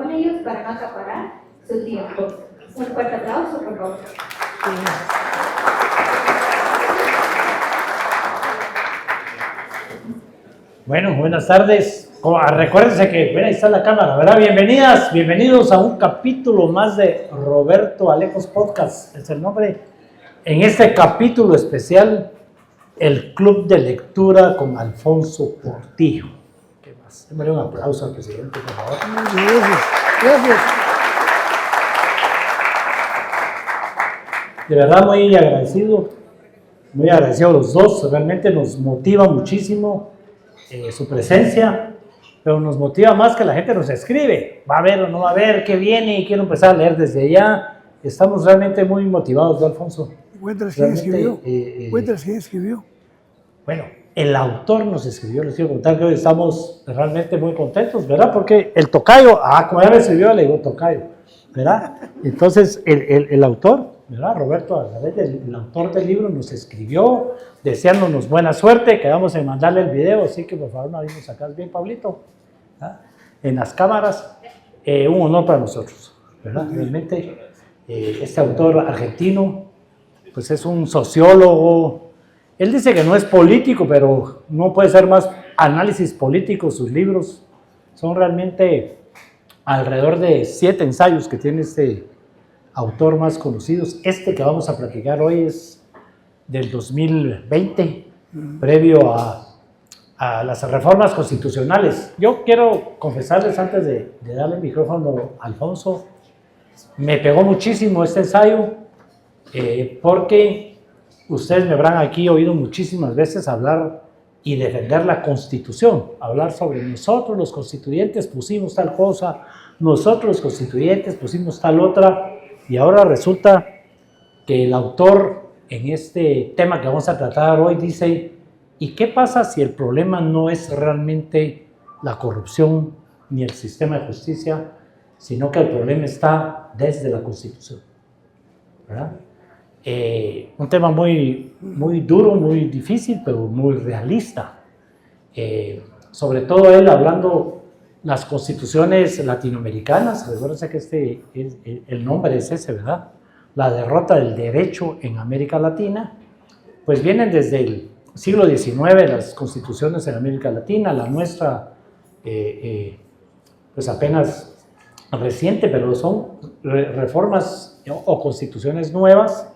con ellos para no acaparar su tiempo. Un fuerte aplauso, por favor. Bueno, buenas tardes. Recuérdense que, bueno, ahí está la cámara, ¿verdad? Bienvenidos a un capítulo más de Roberto Alejos Podcast. Es el nombre. En este capítulo especial, el Club de Lectura con Alfonso Portillo. ¿Qué más? Démosle un aplauso al presidente, por favor. Gracias. De verdad, muy agradecido a los dos. Realmente nos motiva muchísimo su presencia, pero nos motiva más que la gente nos escribe. ¿Va a ver o no va a ver? ¿Qué viene? Y quiero empezar a leer desde allá. Estamos realmente muy motivados, ¿no, Alfonso? Cuéntanos quién escribió. Cuéntanos quién escribió. Bueno, el autor nos escribió. Les quiero contar que hoy estamos realmente muy contentos, ¿verdad? Porque el tocayo, como ya me escribió, le digo tocayo, ¿verdad? Entonces, el autor, ¿verdad? Roberto Alvarez, el autor del libro, nos escribió deseándonos buena suerte. Quedamos en mandarle el video, así que por favor, no nos sacas bien, Pablito, ¿verdad? En las cámaras. Un honor para nosotros, ¿verdad? Realmente, este autor argentino, pues es un sociólogo. Él dice que no es político, pero no puede ser más análisis político. Sus libros son realmente alrededor de 7 ensayos que tiene este autor más conocidos. Este que vamos a platicar hoy es del 2020, previo a las reformas constitucionales. Yo quiero confesarles antes de darle el micrófono a Alfonso, me pegó muchísimo este ensayo, porque ustedes me habrán aquí oído muchísimas veces hablar y defender la Constitución, hablar sobre nosotros los constituyentes pusimos tal cosa, nosotros los constituyentes pusimos tal otra, y ahora resulta que el autor en este tema que vamos a tratar hoy dice, ¿y qué pasa si el problema no es realmente la corrupción ni el sistema de justicia, sino que el problema está desde la Constitución? ¿Verdad? Un tema muy duro, muy difícil, pero muy realista. Sobre todo él hablando las constituciones latinoamericanas. Recuérdense que el nombre es ese, ¿verdad? La derrota del derecho en América Latina. Pues vienen desde el siglo XIX las constituciones en América Latina, la nuestra pues apenas reciente, pero son reformas o constituciones nuevas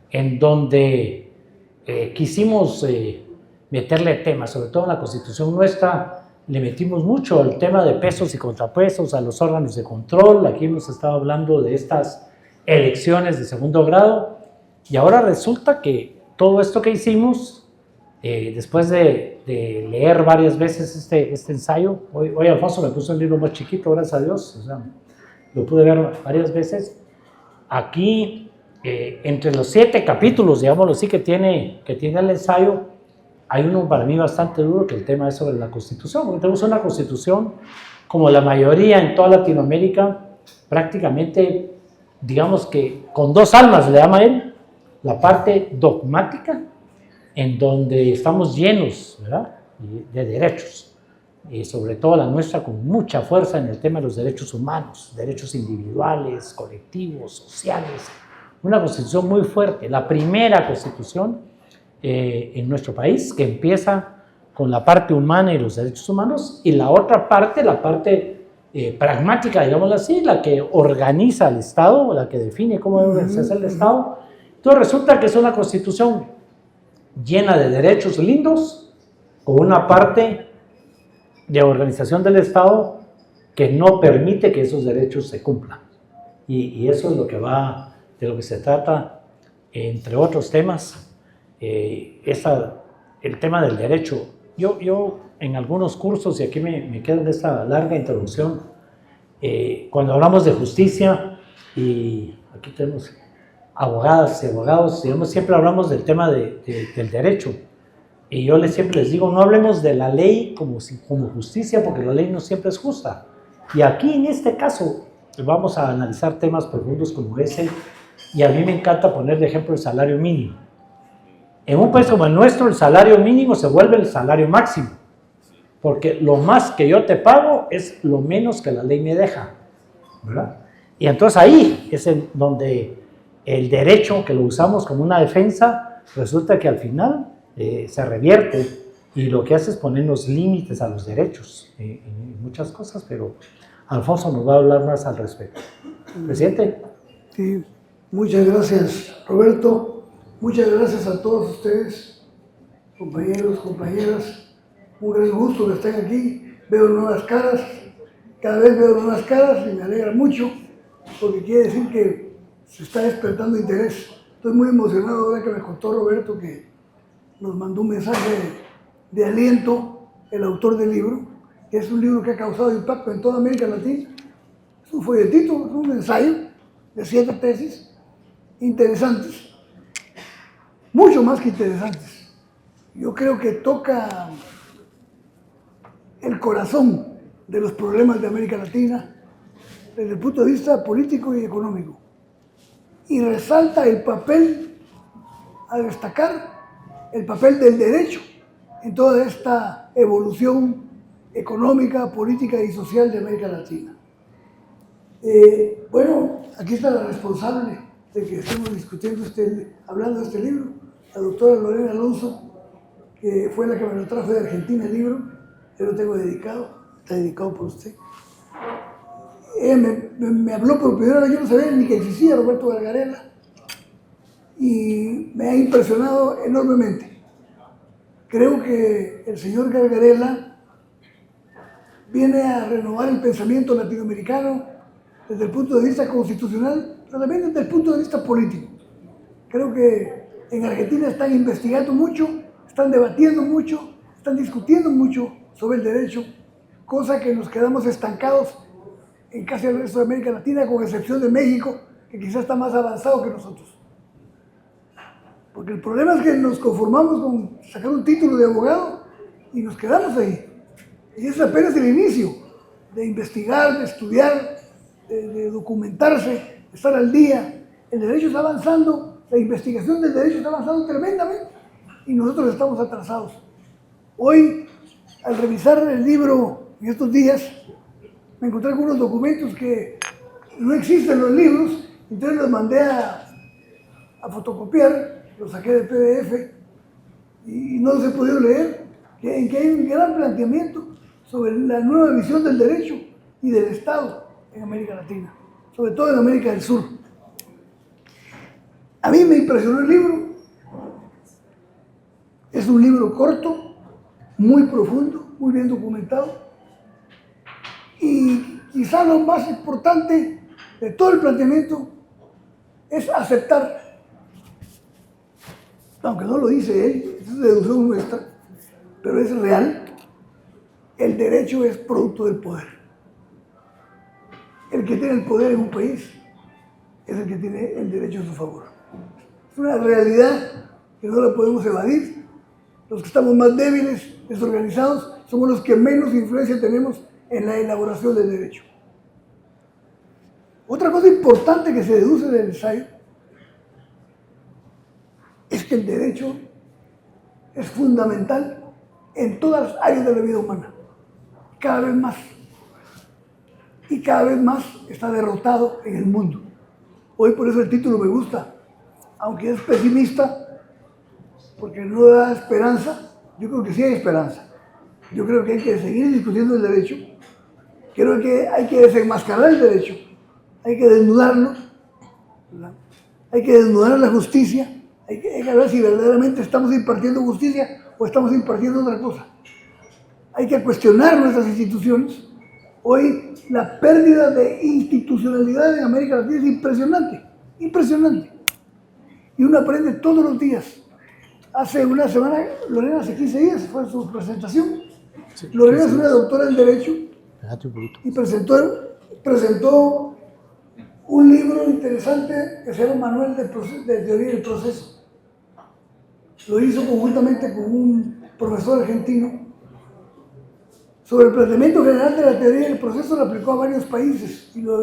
en donde quisimos meterle temas, sobre todo en la constitución nuestra, le metimos mucho al tema de pesos y contrapesos, a los órganos de control. Aquí hemos estado hablando de estas elecciones de segundo grado, y ahora resulta que todo esto que hicimos, después de leer varias veces este ensayo, hoy Alfonso me puso un libro más chiquito, gracias a Dios, o sea, lo pude ver varias veces. Aquí, entre los 7 capítulos, digámoslo así, que tiene el ensayo, hay uno para mí bastante duro, que el tema es sobre la Constitución, porque tenemos una Constitución, como la mayoría en toda Latinoamérica, prácticamente, digamos que con 2 almas, le llama él, la parte dogmática, en donde estamos llenos, ¿verdad?, de derechos, y sobre todo la nuestra con mucha fuerza en el tema de los derechos humanos, derechos individuales, colectivos, sociales, una Constitución muy fuerte, la primera Constitución en nuestro país, que empieza con la parte humana y los derechos humanos, y la otra parte, la parte pragmática, digámoslo así, la que organiza el Estado, la que define cómo debe organizarse el Estado. Entonces resulta que es una Constitución llena de derechos lindos, con una parte de organización del Estado que no permite que esos derechos se cumplan. Y eso es de lo que se trata, entre otros temas. El tema del derecho. Yo en algunos cursos, y aquí me quedo de esta larga introducción, cuando hablamos de justicia, y aquí tenemos abogadas y abogados, digamos, siempre hablamos del tema del derecho, y yo siempre les digo, no hablemos de la ley como justicia, porque la ley no siempre es justa. Y aquí en este caso vamos a analizar temas profundos como ese, y a mí me encanta poner de ejemplo el salario mínimo. En un país como el nuestro, el salario mínimo se vuelve el salario máximo, porque lo más que yo te pago es lo menos que la ley me deja. ¿verdad? Y entonces ahí es en donde el derecho, que lo usamos como una defensa, resulta que al final se revierte y lo que hace es ponernos límites a los derechos en muchas cosas, pero Alfonso nos va a hablar más al respecto. Presidente. Sí, muchas gracias, Roberto. Muchas gracias a todos ustedes, compañeros, compañeras. Un gran gusto que estén aquí. Veo nuevas caras, cada vez veo nuevas caras y me alegra mucho, porque quiere decir que se está despertando interés. Estoy muy emocionado ahora que me contó Roberto que nos mandó un mensaje de aliento el autor del libro, que es un libro que ha causado impacto en toda América Latina. Es un folletito, es un ensayo de 7 tesis interesantes, mucho más que interesantes. Yo creo que toca el corazón de los problemas de América Latina desde el punto de vista político y económico. Y resalta el papel, a destacar, el papel del derecho en toda esta evolución económica, política y social de América Latina. Bueno, aquí está la responsable de que estemos discutiendo, hablando de este libro, la doctora Lorena Alonso, que fue la que me lo trajo de Argentina el libro. Yo lo tengo dedicado, está dedicado por usted. Ella me habló por primera vez, yo no sabía ni que existía Roberto Gargarella, y me ha impresionado enormemente. Creo que el señor Gargarella viene a renovar el pensamiento latinoamericano desde el punto de vista constitucional, pero también desde el punto de vista político. Creo que en Argentina están investigando mucho, están debatiendo mucho, están discutiendo mucho sobre el derecho, cosa que nos quedamos estancados en casi el resto de América Latina, con excepción de México, que quizás está más avanzado que nosotros. Porque el problema es que nos conformamos con sacar un título de abogado y nos quedamos ahí. Y ese apenas el inicio de investigar, de estudiar, de documentarse, de estar al día. El derecho está avanzando, la investigación del derecho está avanzando tremendamente y nosotros estamos atrasados. Hoy, al revisar el libro en estos días, me encontré con unos documentos que no existen en los libros, entonces los mandé a fotocopiar, los saqué de PDF y no los he podido leer, en que hay un gran planteamiento sobre la nueva visión del derecho y del Estado en América Latina, sobre todo en América del Sur. A mí me impresionó el libro. Es un libro corto, muy profundo, muy bien documentado. Y quizá lo más importante de todo el planteamiento es aceptar, aunque no lo dice él, es deducción nuestra, pero es real, el derecho es producto del poder. El que tiene el poder en un país es el que tiene el derecho a su favor. Es una realidad que no la podemos evadir. Los que estamos más débiles, desorganizados, somos los que menos influencia tenemos en la elaboración del derecho. Otra cosa importante que se deduce del ensayo es que el derecho es fundamental en todas las áreas de la vida humana, cada vez más. Y cada vez más está derrotado en el mundo. Hoy por eso el título me gusta, aunque es pesimista, porque no da esperanza. Yo creo que sí hay esperanza. Yo creo que hay que seguir discutiendo el derecho. Creo que hay que desenmascarar el derecho. Hay que desnudarlo, ¿verdad? Hay que desnudar la justicia. Hay que ver si verdaderamente estamos impartiendo justicia o estamos impartiendo otra cosa. Hay que cuestionar nuestras instituciones. Hoy la pérdida de institucionalidad en América Latina es impresionante, impresionante. Y uno aprende todos los días. Hace una semana, Lorena, hace 15 días, fue su presentación. Sí, Lorena es una doctora en Derecho y presentó un libro interesante que se llama Manual de Teoría del Proceso. Lo hizo conjuntamente con un profesor argentino. Sobre el planteamiento general de la teoría del proceso, lo aplicó a varios países y lo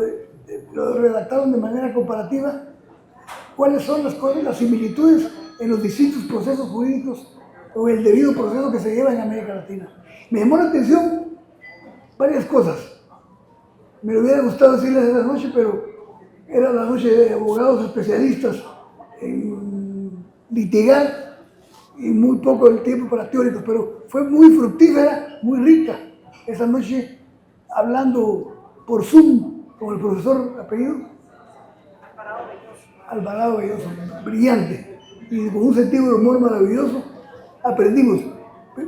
redactaron de manera comparativa. ¿Cuáles son las similitudes en los distintos procesos jurídicos o el debido proceso que se lleva en América Latina? Me llamó la atención varias cosas. Me hubiera gustado decirles esa noche, pero era la noche de abogados especialistas en litigar y muy poco el tiempo para teóricos, pero fue muy fructífera, muy rica esa noche hablando por Zoom con el profesor apellido Alvarado Belloso, brillante y con un sentido de humor maravilloso. Aprendimos.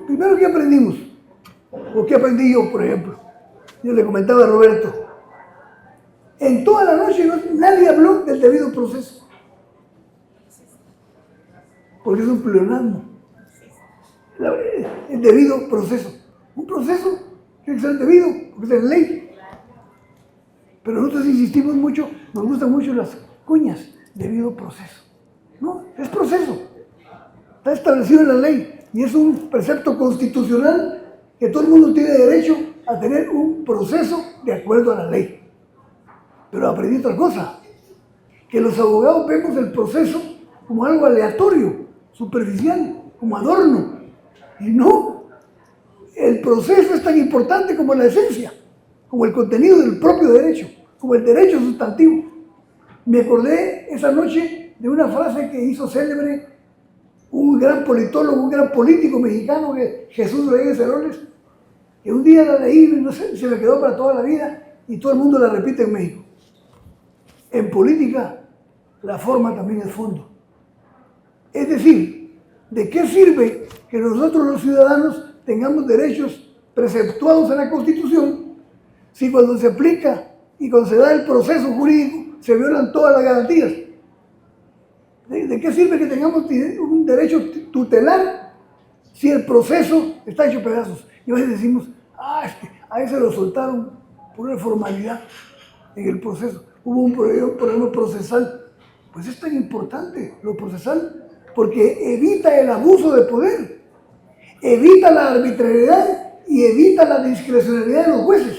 Primero, ¿qué aprendimos? ¿O qué aprendí yo, por ejemplo? Yo le comentaba a Roberto. En toda la noche nadie habló del debido proceso. Porque es un pleonasmo. El debido proceso. Un proceso tiene que ser debido, porque es ley. Pero nosotros insistimos mucho, nos gustan mucho las cuñas, debido proceso. No, es proceso. Está establecido en la ley y es un precepto constitucional que todo el mundo tiene derecho a tener un proceso de acuerdo a la ley. Pero aprendí otra cosa, que los abogados vemos el proceso como algo aleatorio, superficial, como adorno. Y no, el proceso es tan importante como la esencia, como el contenido del propio derecho, como el derecho sustantivo. Me acordé esa noche de una frase que hizo célebre un gran politólogo, un gran político mexicano, Jesús Reyes Heroles, que un día la leí y no sé, se me quedó para toda la vida y todo el mundo la repite en México. En política, la forma también es fondo. Es decir, ¿de qué sirve que nosotros los ciudadanos tengamos derechos preceptuados en la Constitución si cuando se aplica y cuando se da el proceso jurídico se violan todas las garantías? ¿De qué sirve que tengamos un derecho tutelar si el proceso está hecho pedazos? Y a veces decimos, es que a ese lo soltaron por una formalidad en el proceso. Hubo un problema procesal. Pues es tan importante lo procesal porque evita el abuso de poder, evita la arbitrariedad y evita la discrecionalidad de los jueces.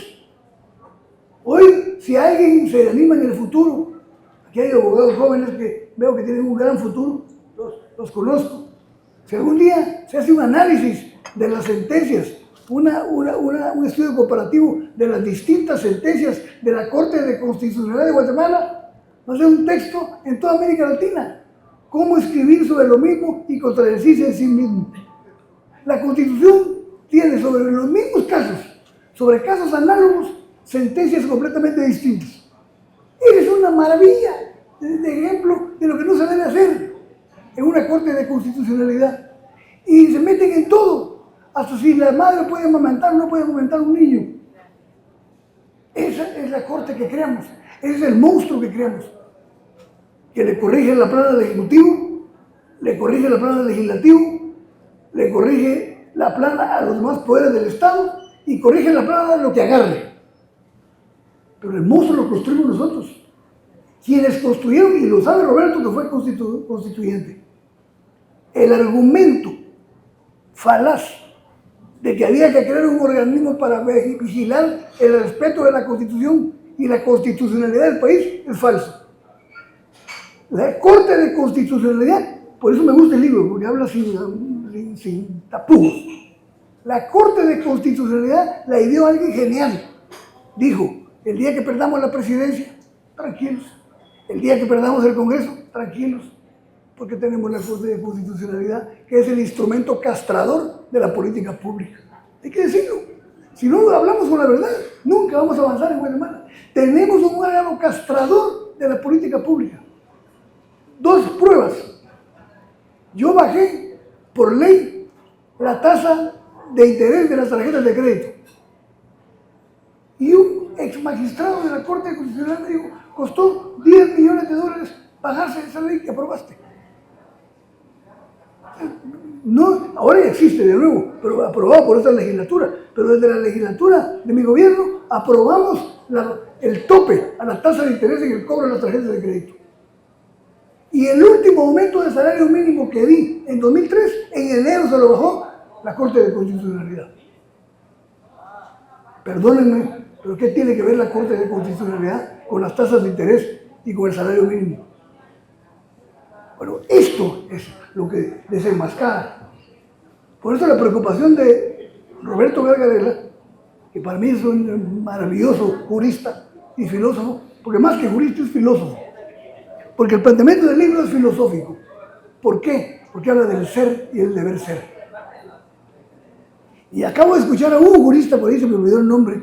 Hoy, si alguien se anima en el futuro, aquí hay abogados jóvenes que veo que tienen un gran futuro, los conozco. Si algún día se hace un análisis de las sentencias, un estudio comparativo de las distintas sentencias de la Corte de Constitucionalidad de Guatemala, va a ser un texto en toda América Latina. Cómo escribir sobre lo mismo y contradecirse en sí mismo. La Constitución tiene sobre los mismos casos, sobre casos análogos, sentencias completamente distintas. Es una maravilla de ejemplo de lo que no se debe hacer en una Corte de Constitucionalidad. Y se meten en todo, hasta si la madre puede amamantar o no puede amamantar un niño. Esa es la Corte que creamos, ese es el monstruo que creamos, que le corrige la plana al Ejecutivo, le corrige la plana al Legislativo, le corrige la plana a los demás poderes del Estado y corrige la plana de lo que agarre. Pero el monstruo lo construimos nosotros. Quienes construyeron, y lo sabe Roberto que fue constituyente, el argumento falaz de que había que crear un organismo para vigilar el respeto de la Constitución y la constitucionalidad del país es falso. La Corte de Constitucionalidad, por eso me gusta el libro, porque habla sin tapujos. La Corte de Constitucionalidad la ideó alguien genial. Dijo, el día que perdamos la presidencia, tranquilos. El día que perdamos el Congreso, tranquilos. Porque tenemos la Corte de Constitucionalidad, que es el instrumento castrador de la política pública. Hay que decirlo. Si no hablamos con la verdad, nunca vamos a avanzar en Guatemala. Tenemos un órgano castrador de la política pública. Dos pruebas. Yo bajé por ley la tasa de interés de las tarjetas de crédito. Y un ex magistrado de la Corte Constitucional me dijo, costó $10 millones bajarse esa ley que aprobaste. No, ahora ya existe de nuevo, pero aprobado por esta legislatura. Pero desde la legislatura de mi gobierno aprobamos el tope a la tasa de interés en el cobro de las tarjetas de crédito. Y el último aumento de salario mínimo que di en 2003, en enero se lo bajó la Corte de Constitucionalidad. Perdónenme, pero ¿qué tiene que ver la Corte de Constitucionalidad con las tasas de interés y con el salario mínimo? Bueno, esto es lo que desenmascara. Por eso la preocupación de Roberto Vergarela, que para mí es un maravilloso jurista, y filósofo, porque más que jurista es filósofo. Porque el planteamiento del libro es filosófico. ¿Por qué? Porque habla del ser y el deber ser. Y acabo de escuchar a un jurista, por ahí se me olvidó el nombre,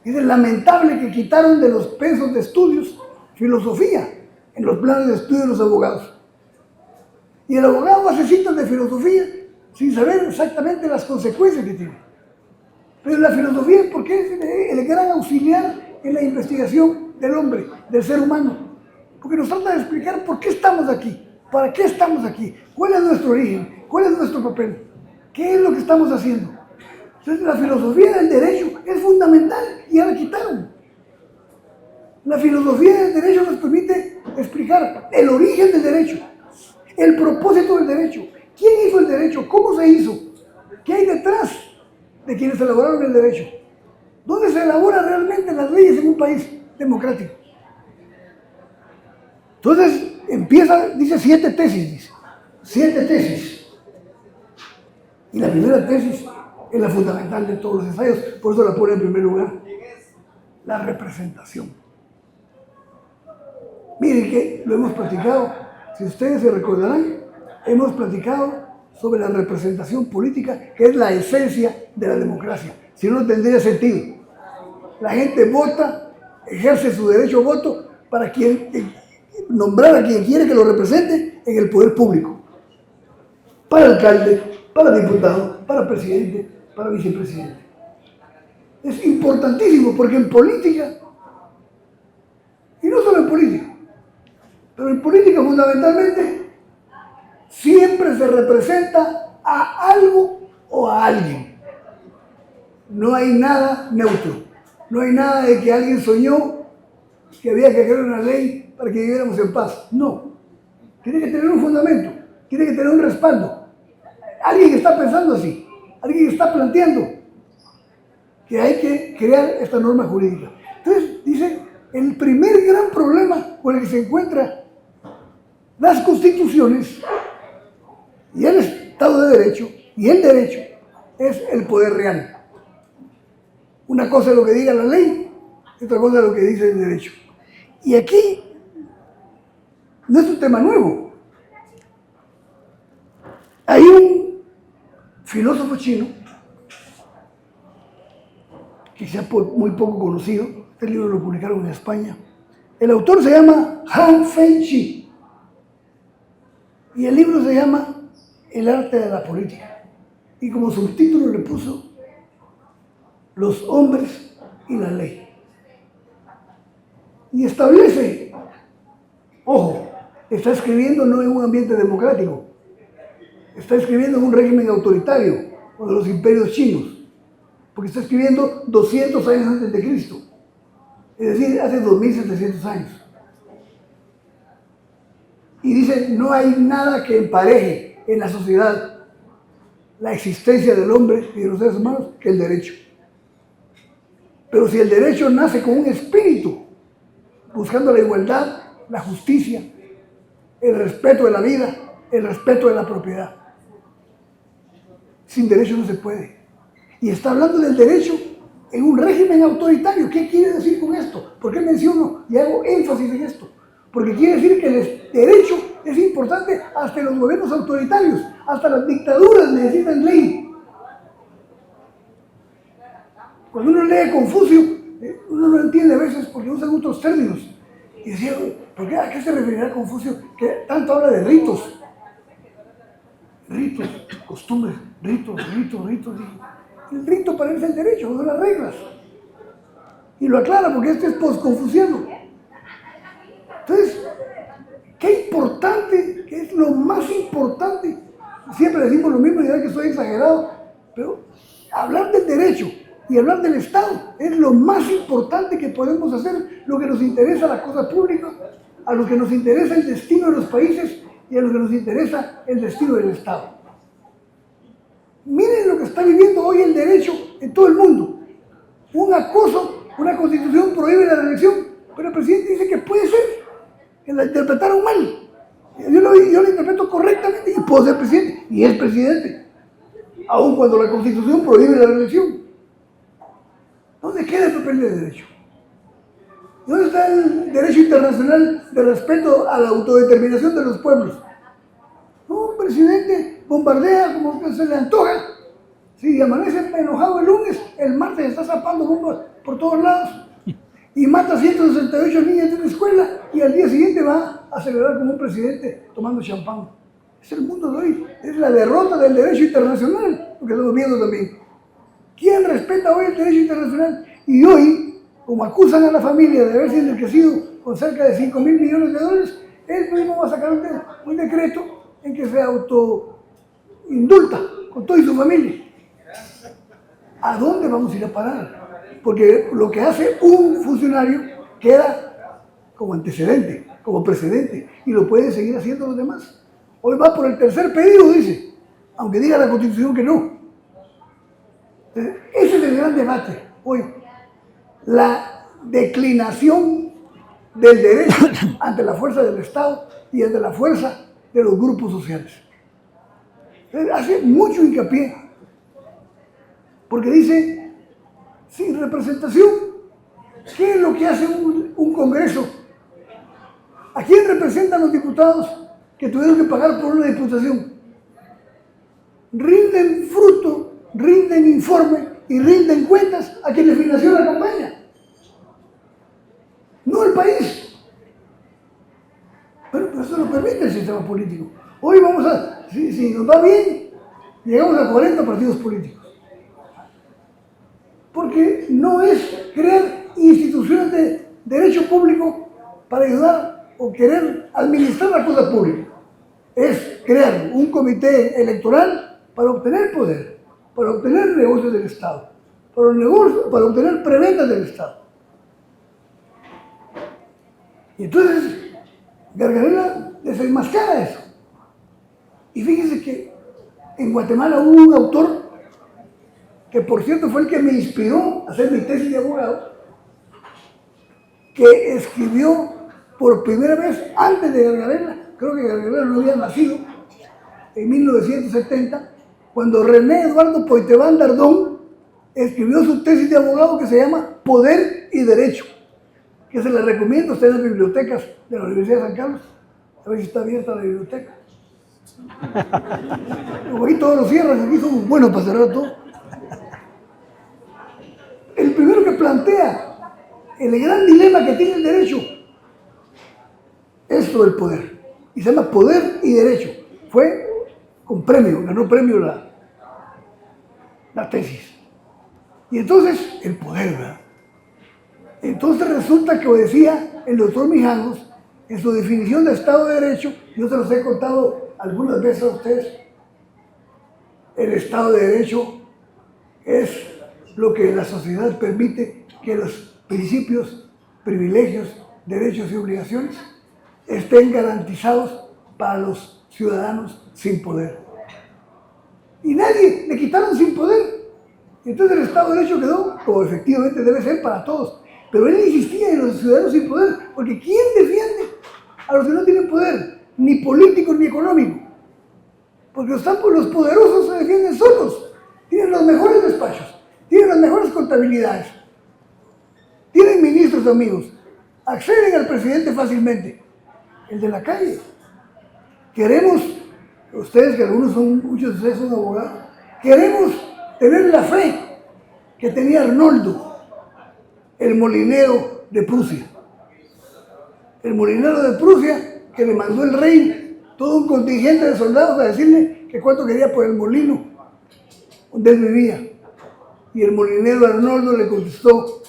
dice, lamentable que quitaron de los pensos de estudios filosofía en los planes de estudio de los abogados. Y el abogado hace citas de filosofía sin saber exactamente las consecuencias que tiene. Pero la filosofía, ¿por qué es el gran auxiliar en la investigación del hombre, del ser humano? Porque nos trata de explicar por qué estamos aquí, para qué estamos aquí, cuál es nuestro origen, cuál es nuestro papel, qué es lo que estamos haciendo. Entonces la filosofía del derecho es fundamental y ya la quitaron. La filosofía del derecho nos permite explicar el origen del derecho, el propósito del derecho, quién hizo el derecho, cómo se hizo, qué hay detrás de quienes elaboraron el derecho, dónde se elaboran realmente las leyes en un país democrático. Entonces empieza, dice 7 tesis, dice, 7 tesis. Y la primera tesis es la fundamental de todos los ensayos, por eso la pone en primer lugar, la representación. Miren que lo hemos platicado, si ustedes se recordarán, hemos platicado sobre la representación política, que es la esencia de la democracia. Si no, no tendría sentido. La gente vota, ejerce su derecho a voto para nombrar a quien quiere que lo represente en el poder público. Para alcalde, para diputado, para presidente, para vicepresidente. Es importantísimo porque en política, y no solo en política, pero en política fundamentalmente, siempre se representa a algo o a alguien. No hay nada neutro. No hay nada de que alguien soñó que había que crear una ley para que viviéramos en paz. No. Tiene que tener un fundamento, tiene que tener un respaldo. Alguien está pensando así, alguien está planteando que hay que crear esta norma jurídica. Entonces, dice, el primer gran problema con el que se encuentran las constituciones y el Estado de Derecho y el derecho es el poder real. Una cosa es lo que diga la ley, y otra cosa es lo que dice el derecho. Y aquí no es un tema nuevo. Hay un filósofo chino que sea muy poco conocido, este libro lo publicaron en España. El autor se llama Han Feichi y el libro se llama El arte de la política. Y como subtítulo le puso Los hombres y la ley. Y establece, ojo, está escribiendo no en un ambiente democrático, está escribiendo en un régimen autoritario, o de los imperios chinos, porque está escribiendo 200 años antes de Cristo, es decir, hace 2700 años. Y dice, no hay nada que empareje en la sociedad la existencia del hombre y de los seres humanos que el derecho. Pero si el derecho nace con un espíritu, buscando la igualdad, la justicia, el respeto de la vida, el respeto de la propiedad, sin derecho no se puede. Y está hablando del derecho en un régimen autoritario. ¿Qué quiere decir con esto? ¿Por qué menciono y hago énfasis en esto? Porque quiere decir que el derecho es importante hasta en los gobiernos autoritarios, hasta las dictaduras necesitan ley. Cuando uno lee Confucio, uno no entiende a veces porque usan otros términos. Y decía, ¿por qué, ¿a qué se referirá Confucio? Que tanto habla de ritos. Ritos, costumbres, ritos. El rito parece el derecho, no las reglas. Y lo aclara porque este es posconfuciano. Entonces, qué importante, que es lo más importante. Siempre decimos lo mismo y dirán que soy exagerado, pero hablar del derecho y hablar del Estado es lo más importante que podemos hacer, lo que nos interesa la cosa pública, a lo que nos interesa el destino de los países y a lo que nos interesa el destino del Estado. Miren lo que está viviendo hoy el derecho en todo el mundo. Un acoso, una constitución prohíbe la reelección, pero el presidente dice que puede ser, que la interpretaron mal. Yo lo interpreto correctamente y puedo ser presidente, y es presidente, aun cuando la constitución prohíbe la reelección. ¿Dónde queda el papel de derecho? ¿Dónde está el derecho internacional de respeto a la autodeterminación de los pueblos? No, un presidente bombardea como que se le antoja. Si amanece enojado el lunes, el martes está zapando bombas por todos lados y mata a 168 niñas de una escuela y al día siguiente va a celebrar como un presidente tomando champán. Es el mundo de hoy, es la derrota del derecho internacional, lo que estamos viendo también. ¿Quién respeta hoy el derecho internacional? Y hoy, como acusan a la familia de haberse enriquecido con cerca de 5.000 millones de dólares, él mismo va a sacar un decreto en que se autoindulta con toda su familia. ¿A dónde vamos a ir a parar? Porque lo que hace un funcionario queda como antecedente, como precedente, y lo pueden seguir haciendo los demás. Hoy va por el tercer pedido, dice, aunque diga la Constitución que no. Ese es el gran debate hoy. La declinación del derecho ante la fuerza del Estado y ante la fuerza de los grupos sociales. Hace mucho hincapié, porque dice, sin representación, ¿qué es lo que hace un Congreso? ¿A quién representan los diputados que tuvieron que pagar por una diputación? Rinden fruto, rinden informe y rinden cuentas a quienes financiaron la campaña, no el país. Pero eso lo permite el sistema político. Hoy vamos si nos va bien, llegamos a 40 partidos políticos. Porque no es crear instituciones de derecho público para ayudar o querer administrar la cosa pública. Es crear un comité electoral para obtener poder, para obtener negocios del Estado, para obtener prebendas del Estado. Y entonces Gargarella desenmascara eso. Y fíjense que en Guatemala hubo un autor que, por cierto, fue el que me inspiró a hacer mi tesis de abogado, que escribió por primera vez antes de Gargarella, creo que Gargarella no había nacido, en 1970, cuando René Eduardo Poitevin Dardón escribió su tesis de abogado que se llama Poder y Derecho, que se la recomiendo, está en las bibliotecas de la Universidad de San Carlos, a ver si está abierta la biblioteca. Como ahí todos los cierran, aquí somos buenos para cerrar todo. El primero que plantea el gran dilema que tiene el derecho es sobre el poder. Y se llama Poder y Derecho. Fue con premio, ganó premio la tesis. Y entonces, el poder, ¿verdad? Entonces resulta que decía el doctor Mijangos, en su definición de Estado de Derecho, yo se los he contado algunas veces a ustedes, el Estado de Derecho es lo que la sociedad permite que los principios, privilegios, derechos y obligaciones estén garantizados para los ciudadanos sin poder. Y nadie le quitaron sin poder. Entonces el Estado de Derecho quedó, como efectivamente debe ser para todos. Pero él insistía en los ciudadanos sin poder, porque ¿quién defiende a los que no tienen poder? Ni político ni económico. Porque los poderosos se defienden solos. Tienen los mejores despachos, tienen las mejores contabilidades, tienen ministros amigos, acceden al presidente fácilmente. El de la calle. Queremos, ustedes que muchos de ustedes son abogados, queremos tener la fe que tenía Arnoldo, el molinero de Prusia. El molinero de Prusia que le mandó el rey todo un contingente de soldados a decirle que cuánto quería por el molino donde él vivía. Y el molinero Arnoldo le contestó,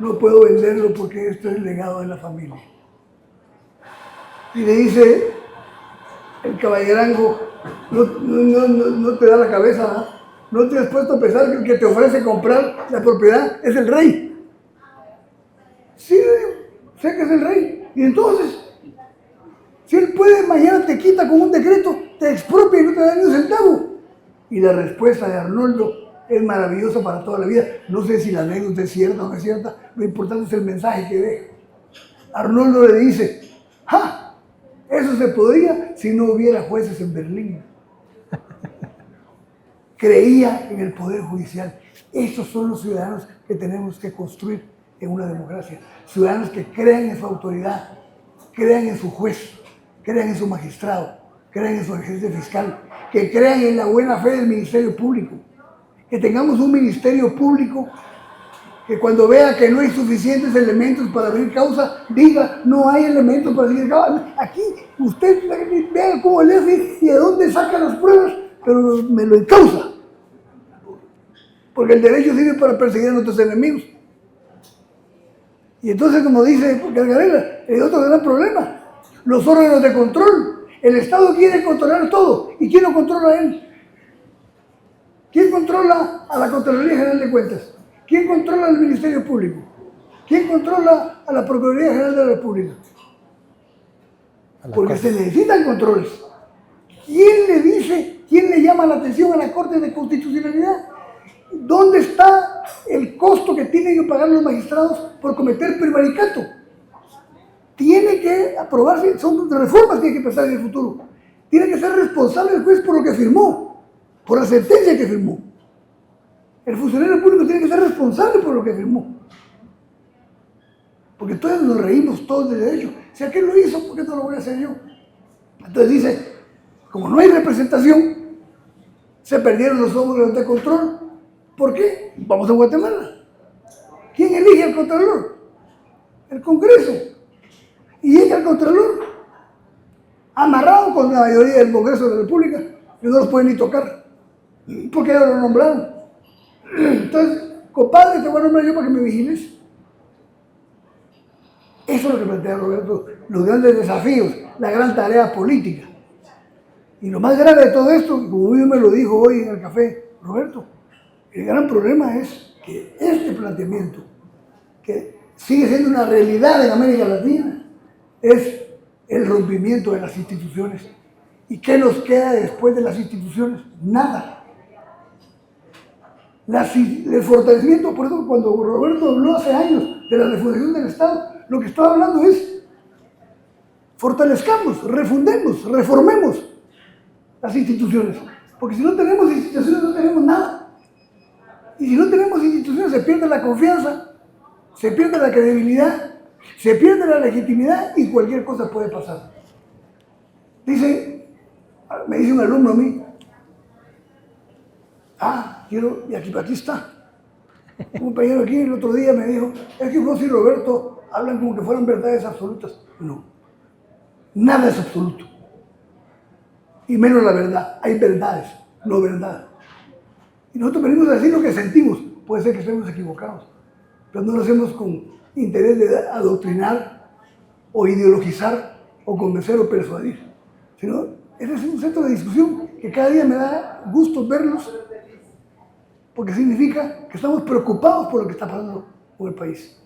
no puedo venderlo porque esto es el legado de la familia. Y le dice el caballerango, no te da la cabeza, ¿no te has puesto a pensar que el que te ofrece comprar la propiedad es el rey? Sí, sé que es el rey. Y entonces, si él puede, mañana te quita con un decreto, te expropia y no te da ni un centavo. Y la respuesta de Arnoldo es maravillosa para toda la vida. No sé si la anécdota es cierta o no es cierta, lo importante es el mensaje que deja. Arnoldo le dice, ¡ja! Eso se podría si no hubiera jueces en Berlín. Creía en el poder judicial. Estos son los ciudadanos que tenemos que construir en una democracia. Ciudadanos que crean en su autoridad, crean en su juez, crean en su magistrado, crean en su agente fiscal, que crean en la buena fe del Ministerio Público, que tengamos un Ministerio Público que cuando vea que no hay suficientes elementos para abrir causa, diga, no hay elementos para abrir causa. Aquí usted vea cómo le hace y de dónde saca las pruebas, pero me lo encausa. Porque el derecho sirve para perseguir a nuestros enemigos. Y entonces, como dice Gargarella, el otro gran problema, los órganos de control. El Estado quiere controlar todo. ¿Y quién lo controla a él? ¿Quién controla a la Contraloría General de Cuentas? ¿Quién controla al Ministerio Público? ¿Quién controla a la Procuraduría General de la República? Porque se necesitan controles. ¿Quién le dice, quién le llama la atención a la Corte de Constitucionalidad? ¿Dónde está el costo que tienen que pagar los magistrados por cometer prevaricato? Tiene que aprobarse, son reformas que hay que pensar en el futuro. Tiene que ser responsable el juez por lo que firmó, por la sentencia que firmó. El funcionario público tiene que ser responsable por lo que firmó. Porque todos nos reímos todos de derecho. Si aquel lo hizo, ¿por qué no lo voy a hacer yo? Entonces dice, como no hay representación, se perdieron los órganos de control. ¿Por qué? Vamos a Guatemala. ¿Quién elige al Contralor? El Congreso. Y llega el Contralor amarrado con la mayoría del Congreso de la República y no los pueden ni tocar. Porque ya lo nombraron. Entonces, compadre, te voy a nombrar yo para que me vigiles. Eso es lo que plantea Roberto, los grandes desafíos, la gran tarea política. Y lo más grave de todo esto, como yo me lo dijo hoy en el café, Roberto, el gran problema es que este planteamiento, que sigue siendo una realidad en América Latina, es el rompimiento de las instituciones. ¿Y qué nos queda después de las instituciones? Nada. El fortalecimiento, por eso cuando Roberto habló hace años de la refundación del Estado, lo que estaba hablando es fortalezcamos, refundemos, reformemos las instituciones. Porque si no tenemos instituciones no tenemos nada. Y si no tenemos instituciones se pierde la confianza, se pierde la credibilidad, se pierde la legitimidad y cualquier cosa puede pasar. Me dice un alumno a mí, y aquí está. Un compañero aquí el otro día me dijo, es que vos y Roberto hablan como que fueran verdades absolutas. No, nada es absoluto. Y menos la verdad. Hay verdades, no verdad. Y nosotros venimos a decir lo que sentimos. Puede ser que estemos equivocados, pero no lo hacemos con interés de adoctrinar o ideologizar o convencer o persuadir. Sino, ese es un centro de discusión que cada día me da gusto verlos, porque significa que estamos preocupados por lo que está pasando con el país.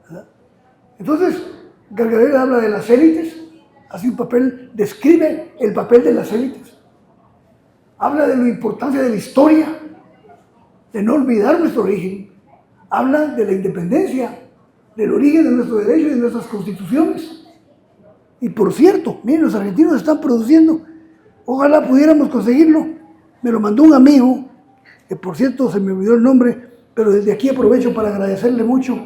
¿Verdad? Entonces, Gargarella habla de las élites, hace un papel, describe el papel de las élites, habla de la importancia de la historia, de no olvidar nuestro origen, habla de la independencia, del origen de nuestro derecho y de nuestras constituciones. Y por cierto, miren, los argentinos están produciendo, ojalá pudiéramos conseguirlo, me lo mandó un amigo, que por cierto se me olvidó el nombre, pero desde aquí aprovecho para agradecerle mucho.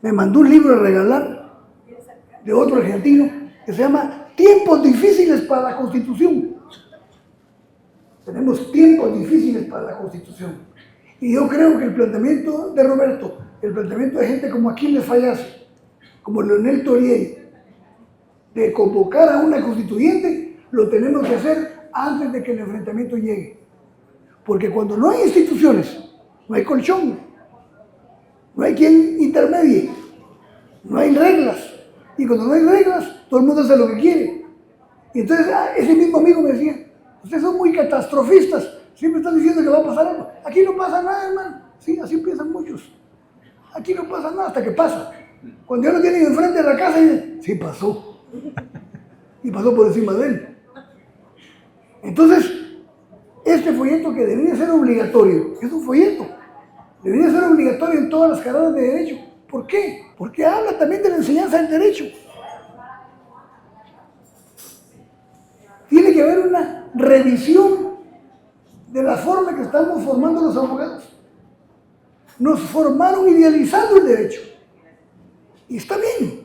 Me mandó un libro a regalar de otro argentino que se llama Tiempos difíciles para la Constitución. Tenemos tiempos difíciles para la Constitución. Y yo creo que el planteamiento de Roberto, el planteamiento de gente como Aquiles Fayase, como Leonel Torieri, de convocar a una constituyente, lo tenemos que hacer antes de que el enfrentamiento llegue. Porque cuando no hay instituciones, no hay colchón, no hay quien intermedie, no hay reglas. Y cuando no hay reglas, todo el mundo hace lo que quiere. Y entonces ese mismo amigo me decía, ustedes son muy catastrofistas, siempre están diciendo que va a pasar algo. Aquí no pasa nada, hermano. Sí, así piensan muchos. Aquí no pasa nada hasta que pasa. Cuando ya lo tienen enfrente de la casa, dicen, sí pasó. Y pasó por encima de él. Entonces, este folleto que debería ser obligatorio, es un folleto, debería ser obligatorio en todas las carreras de derecho. ¿Por qué? Porque habla también de la enseñanza del derecho. Tiene que haber una revisión de la forma que estamos formando los abogados. nos formaron idealizando el derecho. Y está bien.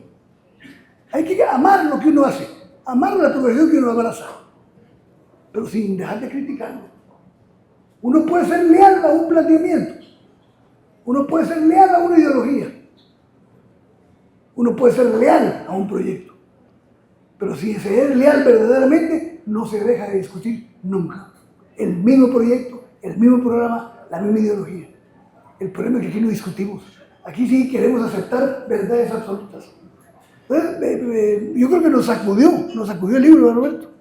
Hay que amar lo que uno hace, amar la profesión que uno abraza, pero sin dejar de criticarlo. Uno puede ser leal a un planteamiento, uno puede ser leal a una ideología, uno puede ser leal a un proyecto, pero si se es leal verdaderamente, no se deja de discutir nunca. El mismo proyecto, el mismo programa, la misma ideología. El problema es que aquí no discutimos. Aquí sí queremos aceptar verdades absolutas. Entonces, yo creo que nos sacudió el libro, Roberto.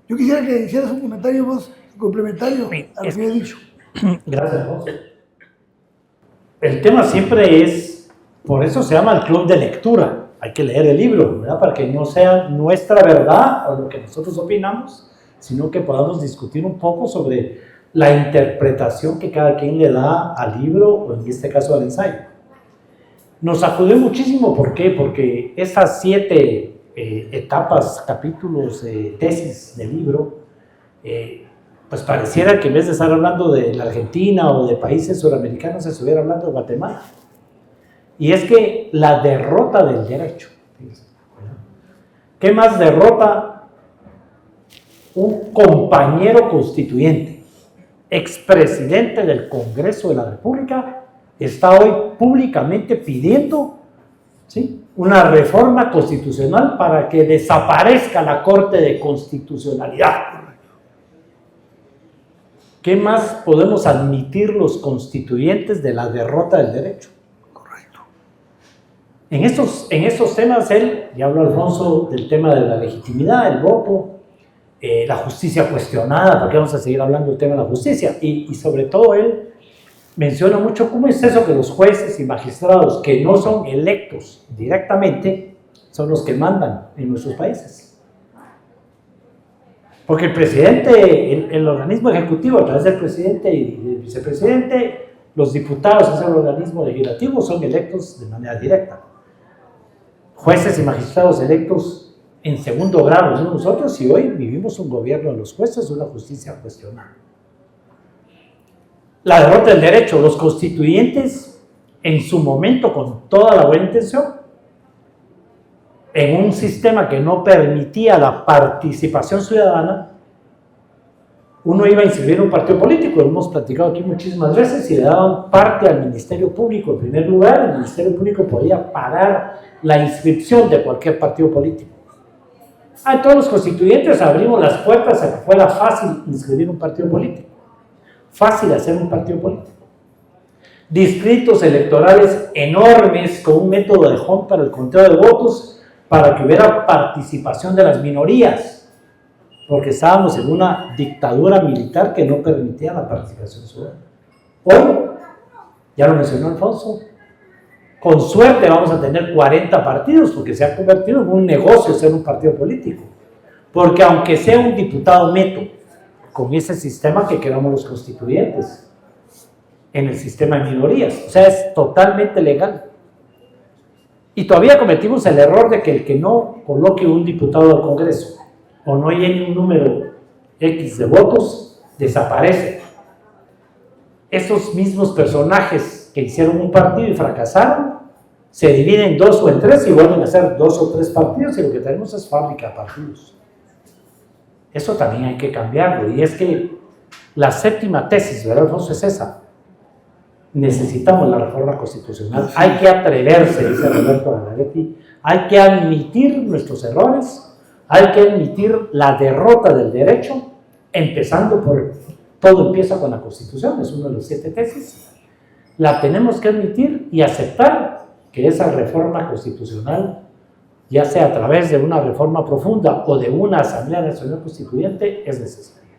Yo quisiera que hicieras un comentario vos, complementario a lo que he dicho. Gracias, Alfonso. El tema siempre es, por eso se llama el club de lectura. Hay que leer el libro, ¿verdad? Para que no sea nuestra verdad o lo que nosotros opinamos, sino que podamos discutir un poco sobre la interpretación que cada quien le da al libro, o en este caso al ensayo. Nos sacudió muchísimo, ¿por qué? Porque esas 7 etapas, capítulos, tesis del libro, pues pareciera que en vez de estar hablando de la Argentina o de países suramericanos, se estuviera hablando de Guatemala. Y es que la derrota del derecho, ¿qué más derrota un compañero constituyente, expresidente del Congreso de la República, está hoy públicamente pidiendo, ¿sí?, una reforma constitucional para que desaparezca la Corte de Constitucionalidad? ¿Qué más podemos admitir los constituyentes de la derrota del derecho? Correcto. En estos temas, ya habló Alfonso del tema de la legitimidad, el voto, la justicia cuestionada, porque vamos a seguir hablando del tema de la justicia, y sobre todo él menciona mucho cómo es eso que los jueces y magistrados que no son electos directamente son los que mandan en nuestros países. Porque el presidente, el organismo ejecutivo a través del presidente y del vicepresidente, los diputados, que es el organismo legislativo, son electos de manera directa. Jueces y magistrados electos en segundo grado somos nosotros, y hoy vivimos un gobierno de los jueces, una justicia cuestionada. La derrota del derecho, los constituyentes en su momento, con toda la buena intención, en un sistema que no permitía la participación ciudadana, uno iba a inscribir un partido político, lo hemos platicado aquí muchísimas veces, y le daban parte al Ministerio Público en primer lugar. El Ministerio Público podía parar la inscripción de cualquier partido político. A todos los constituyentes abrimos las puertas a que fuera fácil inscribir un partido político. Fácil hacer un partido político. Distritos electorales enormes con un método de home para el conteo de votos, para que hubiera participación de las minorías, porque estábamos en una dictadura militar que no permitía la participación ciudadana. Hoy, ya lo mencionó Alfonso, con suerte vamos a tener 40 partidos, porque se ha convertido en un negocio ser un partido político, porque aunque sea un diputado meto, con ese sistema que queramos los constituyentes, en el sistema de minorías, o sea, es totalmente legal. Y todavía cometimos el error de que el que no coloque un diputado al Congreso o no llene un número X de votos, desaparece. Esos mismos personajes que hicieron un partido y fracasaron, se dividen en 2 o en 3 y vuelven a hacer 2 o 3 partidos, y lo que tenemos es fábrica de partidos. Eso también hay que cambiarlo, y es que la 7ª tesis, ¿verdad, Alfonso? Es esa. Necesitamos la reforma constitucional. Hay que atreverse, dice Roberto Ganaretti, hay que admitir nuestros errores, hay que admitir la derrota del derecho, empezando por, todo empieza con la Constitución, es una de las 7 tesis. La tenemos que admitir y aceptar que esa reforma constitucional, ya sea a través de una reforma profunda o de una Asamblea Nacional Constituyente, es necesaria.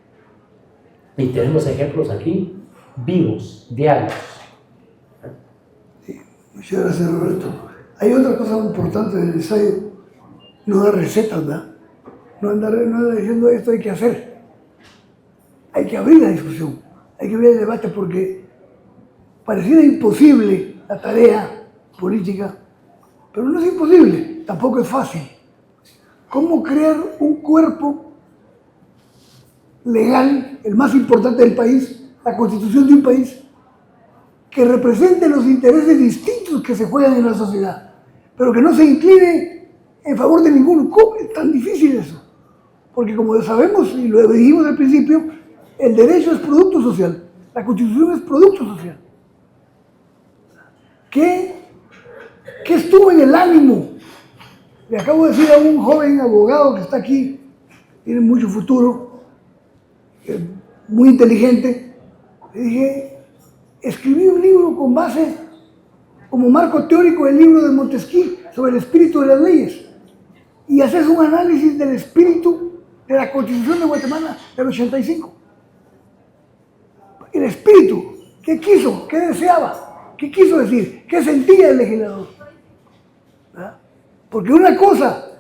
Y tenemos ejemplos aquí vivos, diarios. Sí, muchas gracias, Roberto. Hay otra cosa muy importante del ensayo: no dar recetas, ¿verdad? No andar diciendo esto hay que hacer. Hay que abrir la discusión, hay que abrir el debate, porque pareciera imposible la tarea política, pero no es imposible, tampoco es fácil. ¿Cómo crear un cuerpo legal, el más importante del país, la constitución de un país, que represente los intereses distintos que se juegan en la sociedad, pero que no se incline en favor de ninguno. ¿Cómo es tan difícil eso? Porque como sabemos, y lo dijimos al principio, el derecho es producto social, la Constitución es producto social. ¿Qué estuvo en el ánimo? Le acabo de decir a un joven abogado que está aquí, tiene mucho futuro, muy inteligente, le dije, escribí un libro con base, como marco teórico, el libro de Montesquieu sobre el espíritu de las leyes, y haces un análisis del espíritu de la Constitución de Guatemala del 85. El espíritu, ¿qué quiso? ¿Qué deseaba? ¿Qué quiso decir? ¿Qué sentía el legislador? ¿Verdad? Porque una cosa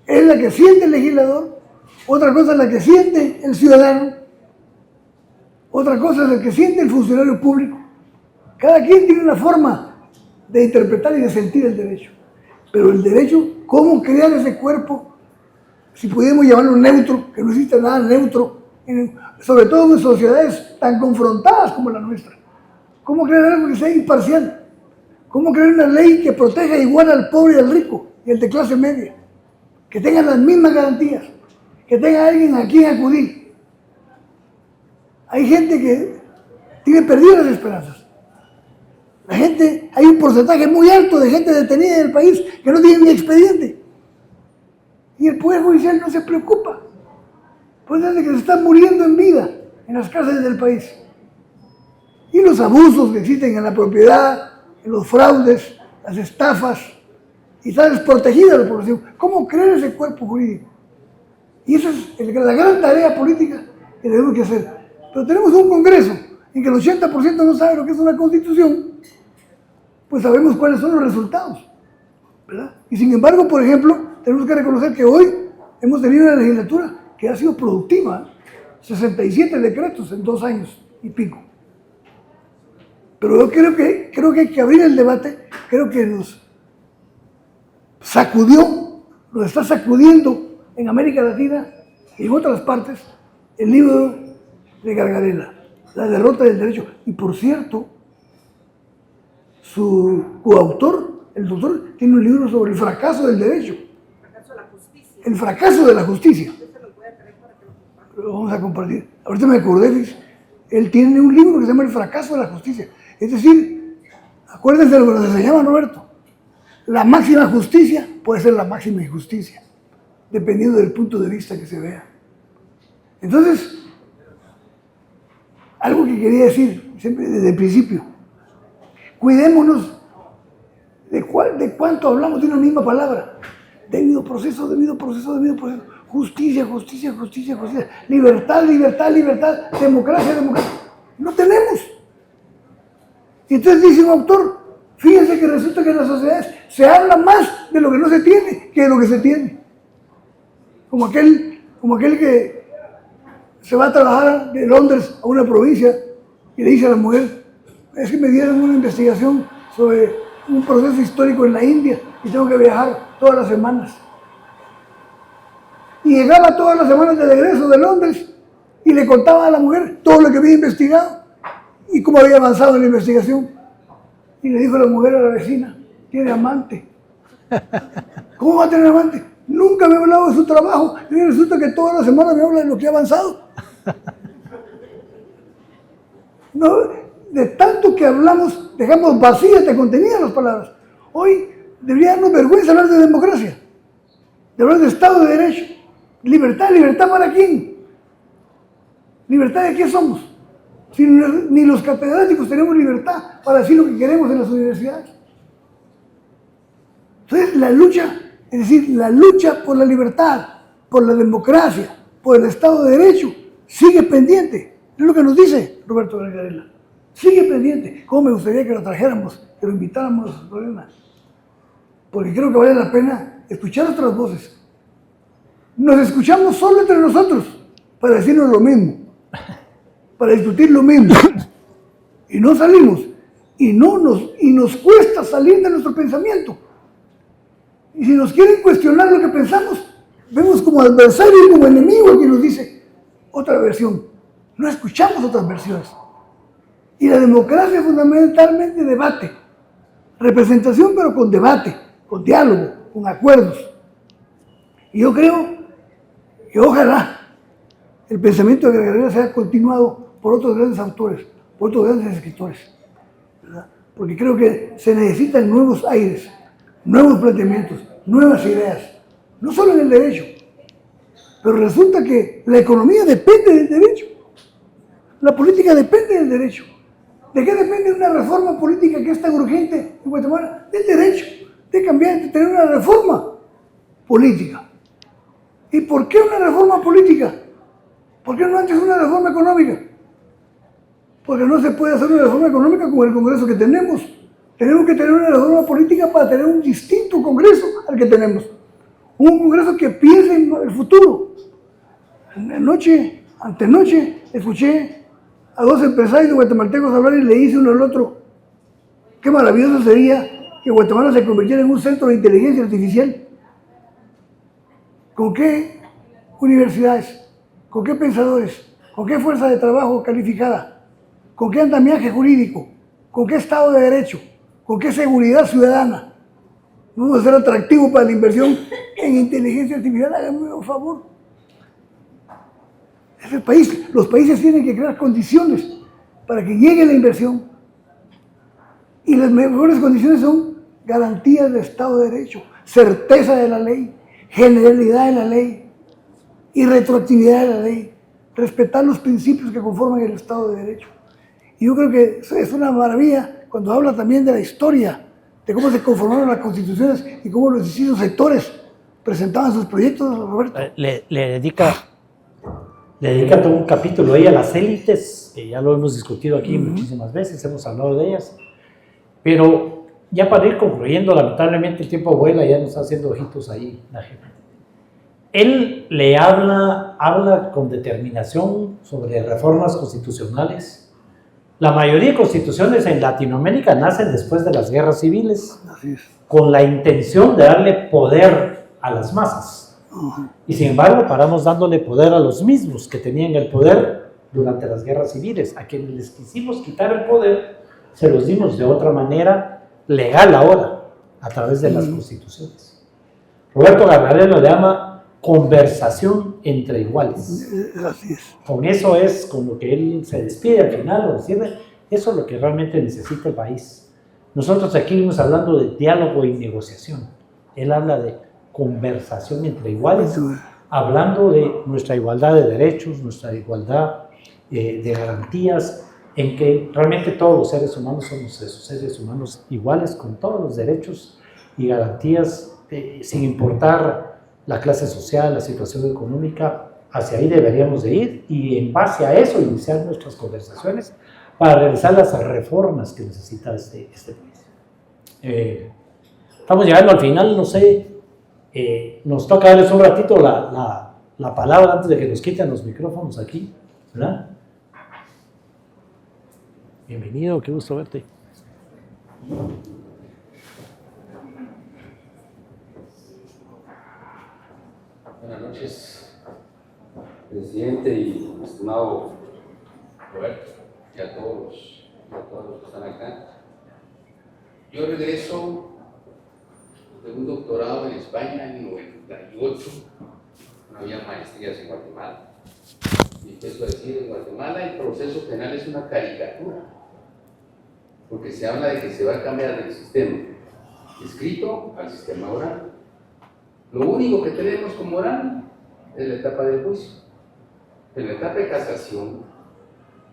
es la que siente el legislador, otra cosa es la que siente el ciudadano, otra cosa es la que siente el funcionario público. Cada quien tiene una forma de interpretar y de sentir el derecho. Pero el derecho, ¿cómo crear ese cuerpo? Si pudiéramos llamarlo neutro, que no existe nada neutro, sobre todo en sociedades tan confrontadas como la nuestra. ¿Cómo crear algo que sea imparcial? ¿Cómo crear una ley que proteja igual al pobre y al rico y al de clase media? Que tengan las mismas garantías, que tenga alguien a quien acudir. Hay gente que tiene perdidas las esperanzas. Hay un porcentaje muy alto de gente detenida en el país que no tiene ni expediente. Y el Poder Judicial no se preocupa. Pues desde que se están muriendo en vida en las cárceles del país. Y los abusos que existen en la propiedad, en los fraudes, las estafas, y está desprotegida la población. ¿Cómo crear ese cuerpo jurídico? Y esa es la gran tarea política que debemos que hacer. Pero tenemos un Congreso en que el 80% no sabe lo que es una Constitución, pues sabemos cuáles son los resultados, ¿verdad? Y sin embargo, por ejemplo, tenemos que reconocer que hoy hemos tenido una legislatura que ha sido productiva, 67 decretos en 2 años y pico. Pero yo creo que hay que abrir el debate, creo que nos está sacudiendo en América Latina y en otras partes el libro de Gargarella, La derrota del derecho. Y por cierto, su coautor, el doctor, tiene un libro sobre el fracaso del derecho. El fracaso de la justicia. Lo vamos a compartir. Ahorita me acordé, él tiene un libro que se llama El fracaso de la justicia. Es decir, acuérdense de lo que nos enseñaba Roberto. La máxima justicia puede ser la máxima injusticia, dependiendo del punto de vista que se vea. Entonces, algo que quería decir siempre desde el principio, cuidémonos de cuánto hablamos de una misma palabra. Debido proceso, debido proceso, debido proceso. Justicia, justicia, justicia, justicia. Libertad, libertad, libertad. Democracia, democracia. No tenemos. Y entonces dice un autor, fíjense que resulta que en las sociedades se habla más de lo que no se tiene que de lo que se tiene. Como aquel que se va a trabajar de Londres a una provincia y le dice a la mujer, es que me dieron una investigación sobre un proceso histórico en la India y tengo que viajar todas las semanas. Y llegaba todas las semanas de regreso de Londres y le contaba a la mujer todo lo que había investigado y cómo había avanzado en la investigación. Y le dijo a la mujer a la vecina, tiene amante. ¿Cómo va a tener amante? Nunca me ha hablado de su trabajo y resulta que todas las semanas me habla de lo que ha avanzado. No, de tanto que hablamos, dejamos vacías de contenido las palabras. Hoy debería darnos vergüenza hablar de democracia, de hablar de Estado de Derecho. Libertad, ¿libertad para quién? ¿Libertad de qué somos? Si ni los catedráticos tenemos libertad para decir lo que queremos en las universidades. Entonces la lucha, es decir, la lucha por la libertad, por la democracia, por el Estado de Derecho, sigue pendiente. Es lo que nos dice Roberto Gargarella. Sigue pendiente. ¿Cómo me gustaría que lo trajéramos, que lo invitáramos a sus problemas? Porque creo que vale la pena escuchar otras voces. Nos escuchamos solo entre nosotros para decirnos lo mismo, para discutir lo mismo. Y no salimos. Y nos cuesta salir de nuestro pensamiento. Y si nos quieren cuestionar lo que pensamos, vemos como adversario y como enemigo a quien nos dice otra versión. No escuchamos otras versiones. Y la democracia fundamentalmente debate, representación pero con debate, con diálogo, con acuerdos. Y yo creo que ojalá el pensamiento de Guerrero sea continuado por otros grandes autores, por otros grandes escritores, ¿verdad? Porque creo que se necesitan nuevos aires, nuevos planteamientos, nuevas ideas, no solo en el derecho, pero resulta que la economía depende del derecho, la política depende del derecho. ¿De qué depende una reforma política que es tan urgente en Guatemala? Del derecho, de cambiar, de tener una reforma política. ¿Y por qué una reforma política? ¿Por qué no antes una reforma económica? Porque no se puede hacer una reforma económica con el Congreso que tenemos. Tenemos que tener una reforma política para tener un distinto Congreso al que tenemos. Un Congreso que piense en el futuro. Antenoche, escuché a dos empresarios guatemaltecos hablar y le dice uno al otro, qué maravilloso sería que Guatemala se convirtiera en un centro de inteligencia artificial. ¿Con qué universidades? ¿Con qué pensadores? ¿Con qué fuerza de trabajo calificada? ¿Con qué andamiaje jurídico? ¿Con qué Estado de Derecho? ¿Con qué seguridad ciudadana? Vamos a ser atractivos para la inversión en inteligencia artificial. Háganme un favor. Los países tienen que crear condiciones para que llegue la inversión. Y las mejores condiciones son garantías de Estado de Derecho, certeza de la ley, generalidad de la ley y retroactividad de la ley, respetar los principios que conforman el Estado de Derecho. Y yo creo que es una maravilla cuando habla también de la historia, de cómo se conformaron las constituciones y cómo los distintos sectores presentaban sus proyectos, Roberto. Le dedica todo un capítulo ahí a las élites, que ya lo hemos discutido aquí muchísimas veces, hemos hablado de ellas, pero ya para ir concluyendo, lamentablemente el tiempo vuela, ya nos está haciendo ojitos ahí la gente. Él le habla con determinación sobre reformas constitucionales. La mayoría de constituciones en Latinoamérica nacen después de las guerras civiles, con la intención de darle poder a las masas. Y sin embargo, paramos dándole poder a los mismos que tenían el poder durante las guerras civiles. A quienes les quisimos quitar el poder, se los dimos de otra manera legal ahora, a través de las constituciones. Roberto Gargarella lo llama conversación entre iguales. Así es. Con eso es con lo que él se despide al final, o cierre. Eso es lo que realmente necesita el país. Nosotros aquí vimos hablando de diálogo y negociación. Él habla de conversación entre iguales, hablando de nuestra igualdad de derechos, nuestra igualdad de garantías, en que realmente todos los seres humanos somos esos seres humanos iguales, con todos los derechos y garantías, sin importar la clase social, la situación económica. Hacia ahí deberíamos de ir y en base a eso iniciar nuestras conversaciones para realizar las reformas que necesita este país. Estamos llegando al final, no sé, nos toca darles un ratito la palabra antes de que nos quiten los micrófonos aquí, ¿verdad? Bienvenido, qué gusto verte. Buenas noches, presidente y estimado Roberto, y a todos los que están acá. Yo regreso de un doctorado en España en 98, no había maestrías en Guatemala. Y empiezo a decir, en Guatemala el proceso penal es una caricatura, porque se habla de que se va a cambiar del sistema escrito al sistema oral. Lo único que tenemos como oral es la etapa del juicio. En la etapa de casación,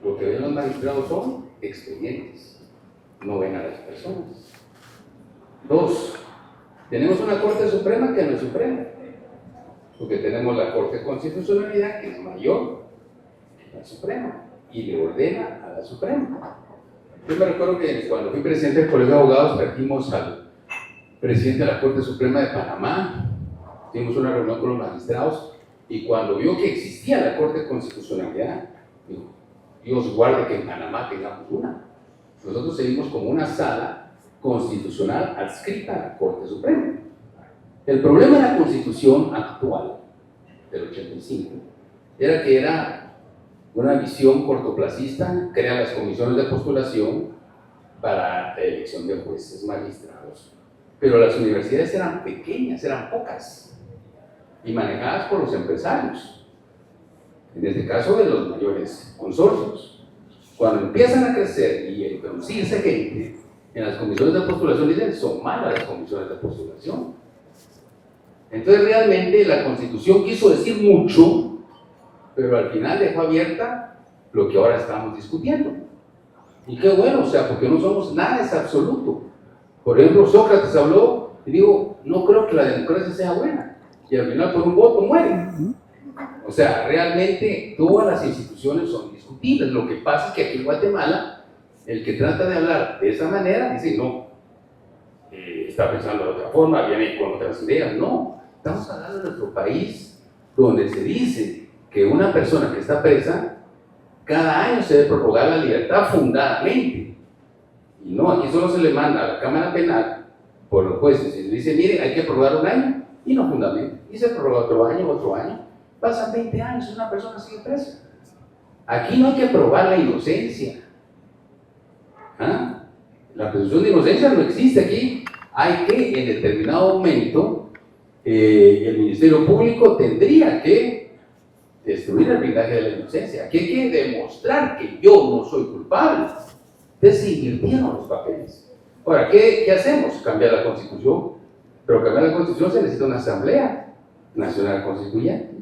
lo que ven los magistrados son expedientes, no ven a las personas. Dos, tenemos una Corte Suprema que no es suprema, porque tenemos la Corte de Constitucionalidad, que es mayor que la Suprema, y le ordena a la Suprema. Yo me recuerdo que cuando fui presidente del Colegio de Abogados, trajimos al presidente de la Corte Suprema de Panamá, tuvimos una reunión con los magistrados, y cuando vio que existía la Corte de Constitucionalidad, dijo, Dios guarde que en Panamá tengamos una. Nosotros seguimos como una sala constitucional adscrita a la Corte Suprema. El problema de la Constitución actual, del 85, era que era una visión cortoplacista, crea las comisiones de postulación para la elección de jueces magistrados. Pero las universidades eran pequeñas, eran pocas, y manejadas por los empresarios, en este caso de los mayores consorcios. Cuando empiezan a crecer y a introducirse gente en las comisiones de postulación, dicen, son malas las comisiones de postulación. Entonces realmente la Constitución quiso decir mucho, pero al final dejó abierta lo que ahora estamos discutiendo. Y qué bueno, o sea, porque no somos nada, es absoluto. Por ejemplo, Sócrates habló y dijo, no creo que la democracia sea buena. Y al final por un voto muere. O sea, realmente todas las instituciones son discutibles. Lo que pasa es que aquí en Guatemala, el que trata de hablar de esa manera, dice, no, está pensando de otra forma, viene con otras ideas. No, estamos hablando de nuestro país, donde se dice que una persona que está presa, cada año se debe prorrogar la libertad fundadamente. Y no, aquí solo se le manda a la Cámara Penal por los jueces y le dice, mire, hay que prorrogar un año, y no fundamento. Y se prorroga otro año, pasan 20 años y una persona sigue presa. Aquí no hay que probar la inocencia. ¿Ah? La presunción de inocencia no existe aquí. Hay que, en determinado momento, el Ministerio Público tendría que destruir el blindaje de la inocencia. Aquí hay que demostrar que yo no soy culpable. Entonces se invirtieron los papeles. Ahora, ¿qué hacemos? Cambiar la Constitución. Pero cambiar la Constitución se necesita una Asamblea Nacional Constituyente.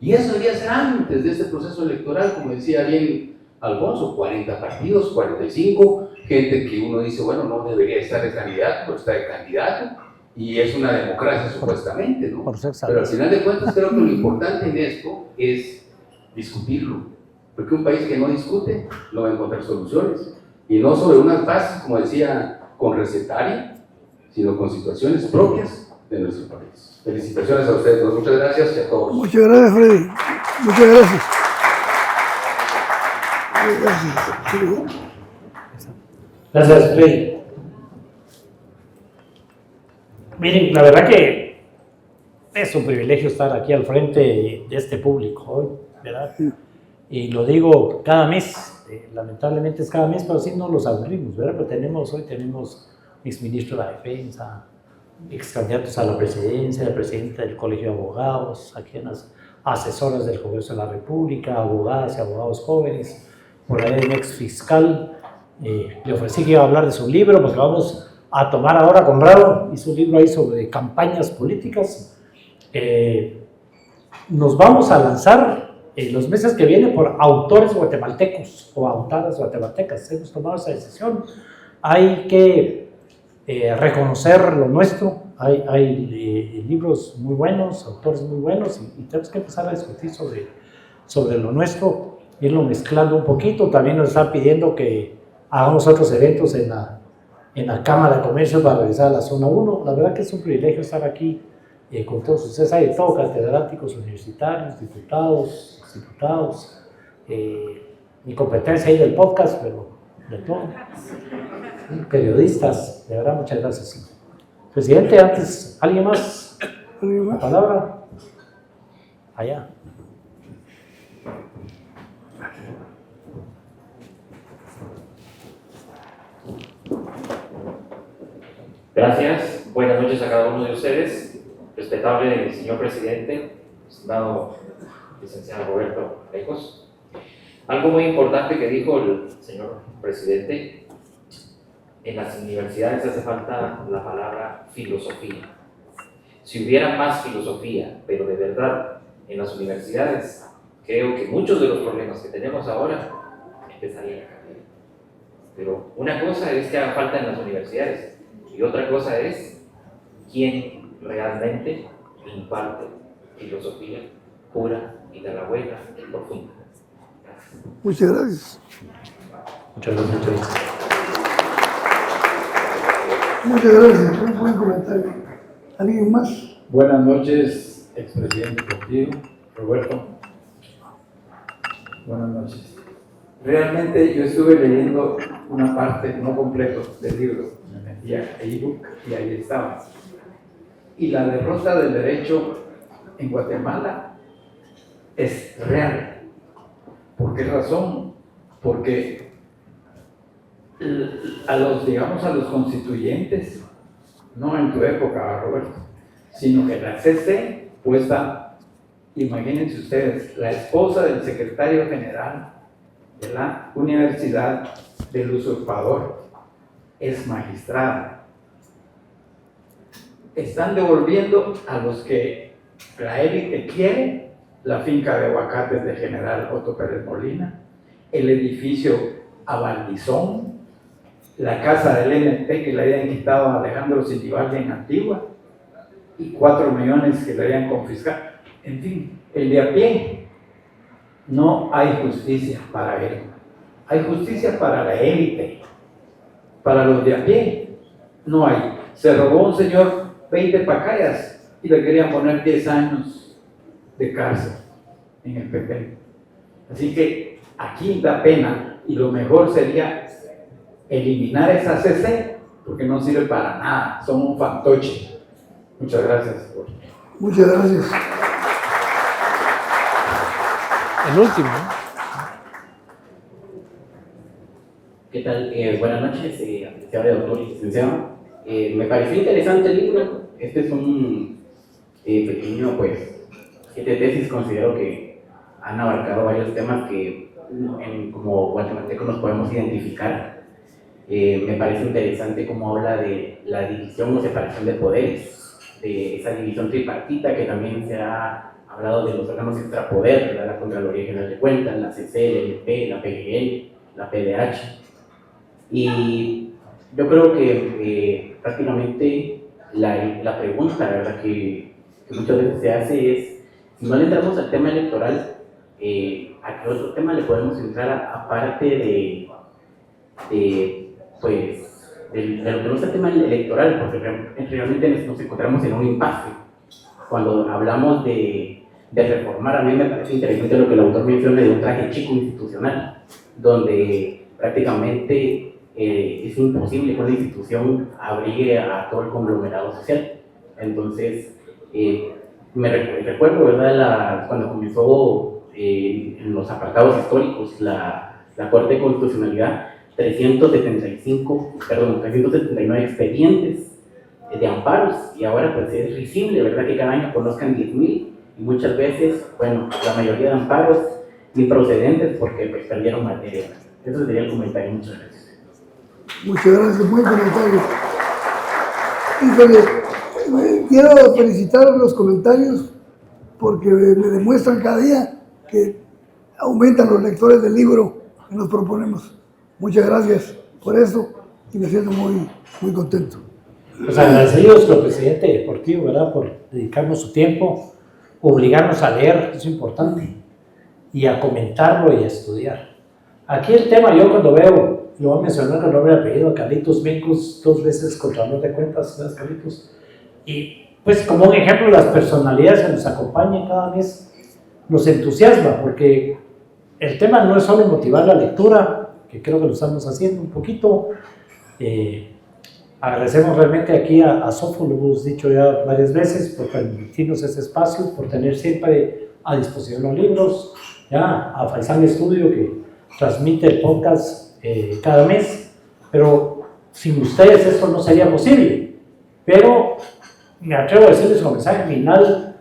Y eso debería ser antes de este proceso electoral, como decía bien Alfonso, 40 partidos, 45, gente que uno dice, bueno, no debería estar de candidato, pero está de candidato, y es una democracia supuestamente, ¿no? Pero al final de cuentas creo que lo importante en esto es discutirlo, porque un país que no discute no va a encontrar soluciones, y no sobre unas bases, como decía, con recetario, sino con situaciones propias de nuestro país. Felicitaciones a ustedes, muchas gracias y a todos. Muchas gracias, Freddy. Muchas gracias. Gracias. Gracias, Freddy. Miren, la verdad que es un privilegio estar aquí al frente de este público hoy, ¿verdad? Y lo digo cada mes, lamentablemente es cada mes, pero sí no los aburrimos, ¿verdad? Pero hoy tenemos exministro de la Defensa, ex candidatos a la presidencia, la presidenta del Colegio de Abogados, aquí en las asesoras del Congreso de la República, abogadas y abogados jóvenes, por ahí un ex fiscal. Le ofrecí que iba a hablar de su libro, porque vamos a tomar ahora con Bravo, hizo un libro ahí sobre campañas políticas. Nos vamos a lanzar en los meses que vienen por autores guatemaltecos o autoras guatemaltecas. Hemos tomado esa decisión. Hay que reconocer lo nuestro. Hay libros muy buenos, autores muy buenos, y tenemos que empezar a discutir sobre lo nuestro, irlo mezclando un poquito. También nos están pidiendo que hagamos otros eventos en la Cámara de Comercio para revisar la zona 1. La verdad que es un privilegio estar aquí con todos ustedes. Hay de todo, catedráticos universitarios, diputados, mi competencia ahí del podcast, pero de todo. Periodistas, de verdad, muchas gracias. Presidente, antes, ¿alguien más? ¿La palabra? Allá. Gracias, buenas noches a cada uno de ustedes. Respetable señor presidente, estimado licenciado Roberto Lejos. Algo muy importante que dijo el señor presidente: en las universidades hace falta la palabra filosofía. Si hubiera más filosofía, pero de verdad, en las universidades, creo que muchos de los problemas que tenemos ahora empezarían a cambiar. Pero una cosa es que haga falta en las universidades, y otra cosa es quién realmente imparte filosofía pura y de la buena y profunda. Gracias. Muchas gracias. Muchas gracias. Muchas gracias. Un buen comentario. ¿Alguien más? Buenas noches, expresidente Portillo, Roberto. Buenas noches. Realmente yo estuve leyendo una parte, no completo, del libro. Me metí a ebook y ahí estaba. Y la derrota del derecho en Guatemala es real. ¿Por qué razón? Porque a los constituyentes, no en tu época, Roberto, sino que la CC puesta, imagínense ustedes, la esposa del secretario general de la Universidad del Usurpador es magistrada. Están devolviendo a los que la élite quiere la finca de aguacates del general Otto Pérez Molina, el edificio a Valdizón, la casa del NP que le habían quitado a Alejandro Sinibaldi en Antigua y 4 millones que le habían confiscado. En fin, el de a pie, no hay justicia para él. Hay justicia para la élite, para los de a pie no hay. Se robó un señor 20 pacayas y le querían poner 10 años de cárcel en el PP. Así que aquí da pena y lo mejor sería eliminar esa CC porque no sirve para nada, son un fantoche. Muchas gracias. Muchas gracias. El último. ¿Qué tal? Buenas noches, apreciable doctor y licenciado. Me pareció interesante el libro. Este es un pequeño, pues, 7 tesis. Considero que han abarcado varios temas que como guatemaltecos nos podemos identificar. Me parece interesante cómo habla de la división o separación de poderes, de esa división tripartita que también se ha hablado de los órganos extrapoder, ¿verdad? La Contraloría General de Cuentas, la CC, el LP, la PGL, la PDH. Y yo creo que prácticamente la pregunta, ¿verdad?, que muchas veces se hace es, si no le entramos al tema electoral, ¿a qué otro tema le podemos entrar aparte de lo que no es el tema electoral? Porque realmente nos encontramos en un impasse. Cuando hablamos de reformar, a mí me parece interesante lo que el autor menciona de un traje chico institucional, donde prácticamente es imposible que una institución abrigue a todo el conglomerado social. Entonces, recuerdo, ¿verdad?, cuando comenzó en los apartados históricos la Corte de Constitucionalidad, 379 expedientes de amparos, y ahora pues es risible, ¿verdad?, que cada año conozcan 10,000, y muchas veces, bueno, la mayoría de amparos improcedentes porque pues perdieron materia. Eso sería el comentario. Muchas gracias. Muchas gracias, buen comentario. Híjole, quiero felicitar los comentarios porque me demuestran cada día que aumentan los lectores del libro que nos proponemos. Muchas gracias por eso y me siento muy, muy contento. Pues agradecidos con el presidente deportivo, ¿verdad?, por dedicarnos su tiempo, obligarnos a leer, es importante, y a comentarlo y a estudiar. Aquí el tema, yo cuando veo, lo voy a mencionar con nombre y apellido, Carlitos Mencos, 2 veces Contralor de Cuentas, ¿verdad, Carlitos? Y pues como un ejemplo, las personalidades que nos acompañan cada mes nos entusiasma, porque el tema no es solo motivar la lectura, que creo que lo estamos haciendo un poquito. Agradecemos realmente aquí a Sofo, lo hemos dicho ya varias veces, por permitirnos ese espacio, por tener siempre a disposición los libros, ya a Faisán Estudio que transmite el podcast cada mes, pero sin ustedes esto no sería posible. Pero me atrevo a decirles como mensaje final,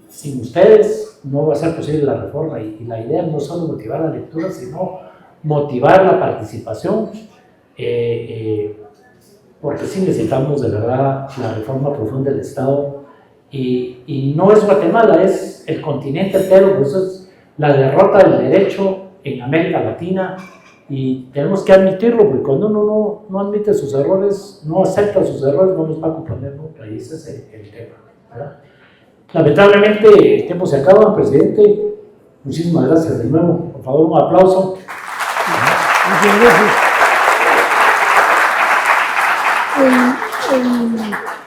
sin ustedes no va a ser posible la reforma, y la idea no es solo motivar la lectura, sino motivar la participación, porque sí necesitamos de verdad la reforma profunda del Estado, y no es Guatemala, es el continente entero, pues es la derrota del derecho en América Latina, y tenemos que admitirlo, porque cuando uno no admite sus errores, no acepta sus errores, no los va a comprender nunca, y ese es el tema, ¿verdad? Lamentablemente el tiempo se acaba, presidente. Muchísimas gracias de nuevo. Por favor, un aplauso. Muchas gracias.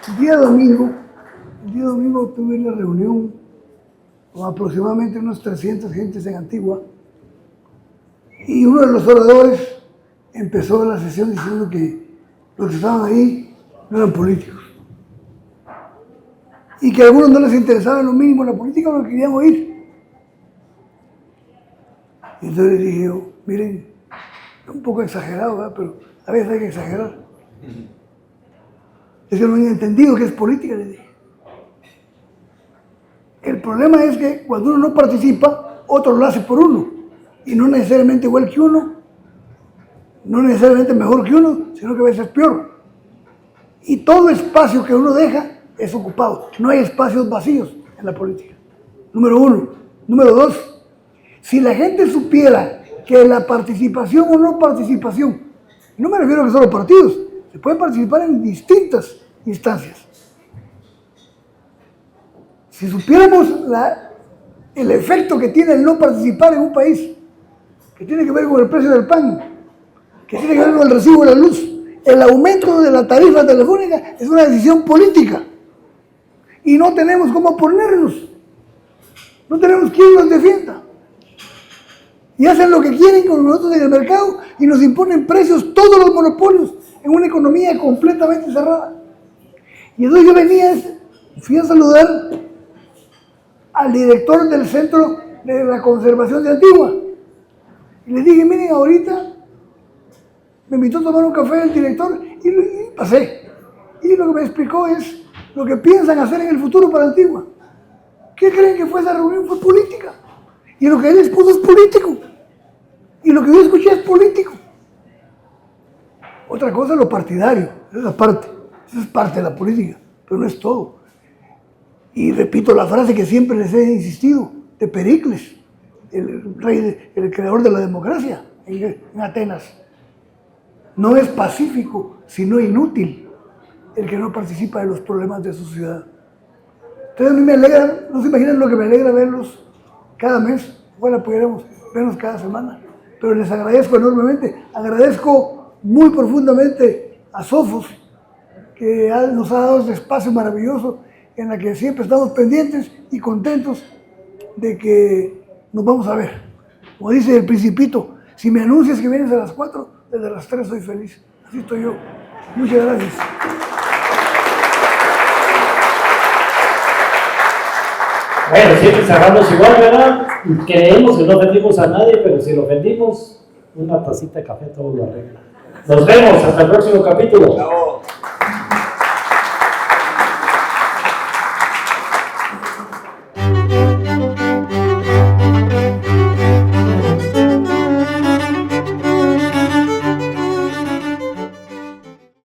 El día domingo tuve una reunión con aproximadamente unos 300 gentes en Antigua, y uno de los oradores empezó la sesión diciendo que los que estaban ahí no eran políticos y que a algunos no les interesaba en lo mínimo la política, lo que querían oír. Y entonces les dije yo, miren, un poco exagerado, ¿verdad? Pero a veces hay que exagerar. Es que no han entendido que es política, les dije. El problema es que cuando uno no participa, otro lo hace por uno. Y no necesariamente igual que uno, no necesariamente mejor que uno, sino que a veces peor. Y todo espacio que uno deja es ocupado. No hay espacios vacíos en la política. Número uno. Número dos, si la gente supiera que la participación o no participación, no me refiero a que solo partidos, se puede participar en distintas instancias. Si supiéramos el efecto que tiene el no participar en un país, que tiene que ver con el precio del pan, que tiene que ver con el recibo de la luz, el aumento de la tarifa telefónica es una decisión política. Y no tenemos cómo oponernos. No tenemos quien nos defienda. Y hacen lo que quieren con nosotros en el mercado y nos imponen precios, todos los monopolios, en una economía completamente cerrada. Y entonces yo fui a saludar al director del Centro de la Conservación de Antigua. Y le dije, miren, ahorita me invitó a tomar un café el director y pasé. Y lo que me explicó es lo que piensan hacer en el futuro para Antigua. ¿Qué creen que fue esa reunión? Fue política. Y lo que él expuso es político. Y lo que yo escuché es político. Otra cosa es lo partidario, esa es parte de la política, pero no es todo. Y repito la frase que siempre les he insistido, de Pericles, el creador de la democracia en Atenas. No es pacífico, sino inútil el que no participa de los problemas de su ciudad. Entonces a mí me alegra, no se imaginan lo que me alegra verlos cada mes, ojalá pudiéramos vernos cada semana, pero les agradezco enormemente, agradezco muy profundamente a Sofos, que nos ha dado este espacio maravilloso en la que siempre estamos pendientes y contentos de que nos vamos a ver. Como dice el Principito, si me anuncias que vienes a las 4, desde las 3 soy feliz. Así estoy yo. Muchas gracias. Bueno, siempre cerramos igual, ¿verdad? Creemos que no ofendimos a nadie, pero si lo ofendimos, una tacita de café todo lo arregla. Nos vemos hasta el próximo capítulo.